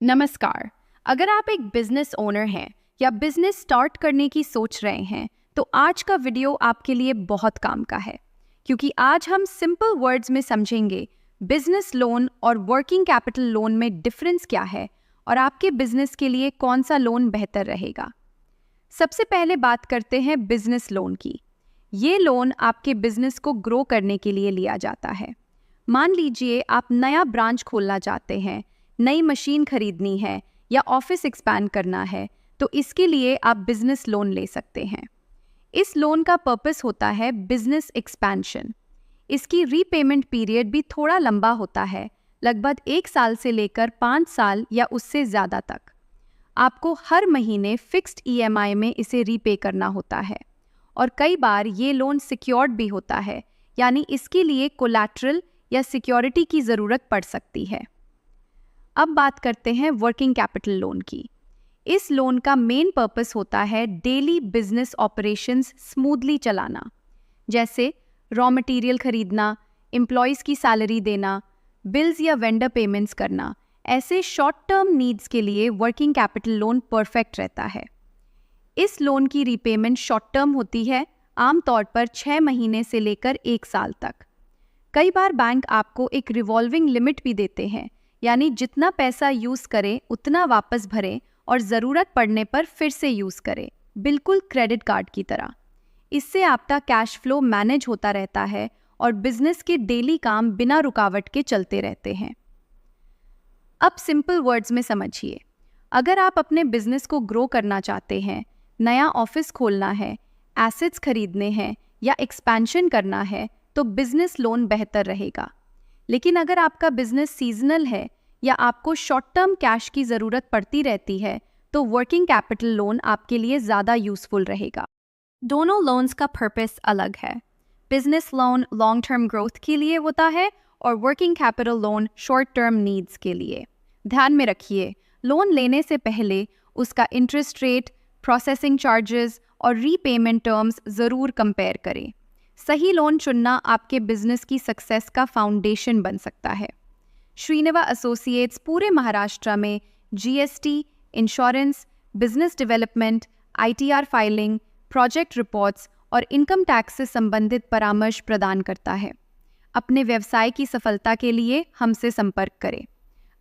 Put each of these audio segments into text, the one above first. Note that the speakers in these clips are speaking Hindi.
नमस्कार। अगर आप एक बिजनेस ओनर हैं या बिजनेस स्टार्ट करने की सोच रहे हैं तो आज का वीडियो आपके लिए बहुत काम का है, क्योंकि आज हम सिंपल वर्ड्स में समझेंगे बिजनेस लोन और वर्किंग कैपिटल लोन में डिफरेंस क्या है और आपके बिजनेस के लिए कौन सा लोन बेहतर रहेगा। सबसे पहले बात करते हैं बिजनेस लोन की। ये लोन आपके बिजनेस को ग्रो करने के लिए लिया जाता है। मान लीजिए आप नया ब्रांच खोलना चाहते हैं, नई मशीन खरीदनी है या ऑफिस एक्सपैंड करना है, तो इसके लिए आप बिजनेस लोन ले सकते हैं। इस लोन का पर्पस होता है बिजनेस एक्सपेंशन। इसकी रीपेमेंट पीरियड भी थोड़ा लंबा होता है, लगभग 1 साल से लेकर 5 साल या उससे ज़्यादा तक। आपको हर महीने फिक्स्ड ईएमआई में इसे रीपे करना होता है और कई बार ये लोन सिक्योर्ड भी होता है, यानी इसके लिए कोलैटरल या सिक्योरिटी की ज़रूरत पड़ सकती है। अब बात करते हैं वर्किंग कैपिटल लोन की। इस लोन का मेन पर्पस होता है डेली बिजनेस ऑपरेशंस स्मूथली चलाना, जैसे रॉ मटेरियल खरीदना, एम्प्लॉयज़ की सैलरी देना, बिल्स या वेंडर पेमेंट्स करना। ऐसे शॉर्ट टर्म नीड्स के लिए वर्किंग कैपिटल लोन परफेक्ट रहता है। इस लोन की रीपेमेंट शॉर्ट टर्म होती है, आमतौर पर 6 महीने से लेकर 1 साल तक। कई बार बैंक आपको एक रिवॉल्विंग लिमिट भी देते हैं, यानी जितना पैसा यूज़ करें उतना वापस भरें और ज़रूरत पड़ने पर फिर से यूज़ करें, बिल्कुल क्रेडिट कार्ड की तरह। इससे आपका कैश फ्लो मैनेज होता रहता है और बिजनेस के डेली काम बिना रुकावट के चलते रहते हैं। अब सिंपल वर्ड्स में समझिए, अगर आप अपने बिजनेस को ग्रो करना चाहते हैं, नया ऑफिस खोलना है, एसेट्स खरीदने हैं या एक्सपेंशन करना है, तो बिजनेस लोन बेहतर रहेगा। लेकिन अगर आपका बिजनेस सीजनल है या आपको शॉर्ट टर्म कैश की ज़रूरत पड़ती रहती है, तो वर्किंग कैपिटल लोन आपके लिए ज़्यादा यूज़फुल रहेगा। दोनों लोन्स का पर्पस अलग है। Business loan long term growth के लिए होता है और working capital loan short term needs के लिए। ध्यान में रखिए, लोन लेने से पहले उसका इंटरेस्ट रेट, प्रोसेसिंग चार्जेस और रीपेमेंट टर्म्स ज़रूर कंपेयर करें। सही लोन चुनना आपके बिजनेस की सक्सेस का फाउंडेशन बन सकता है। श्रीनिवा एसोसिएट्स पूरे महाराष्ट्र में GST, insurance, business development, ITR filing, project reports और इनकम टैक्स से संबंधित परामर्श प्रदान करता है। अपने व्यवसाय की सफलता के लिए हमसे संपर्क करें।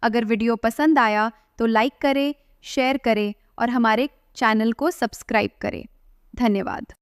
अगर वीडियो पसंद आया तो लाइक करें, शेयर करें और हमारे चैनल को सब्सक्राइब करें। धन्यवाद।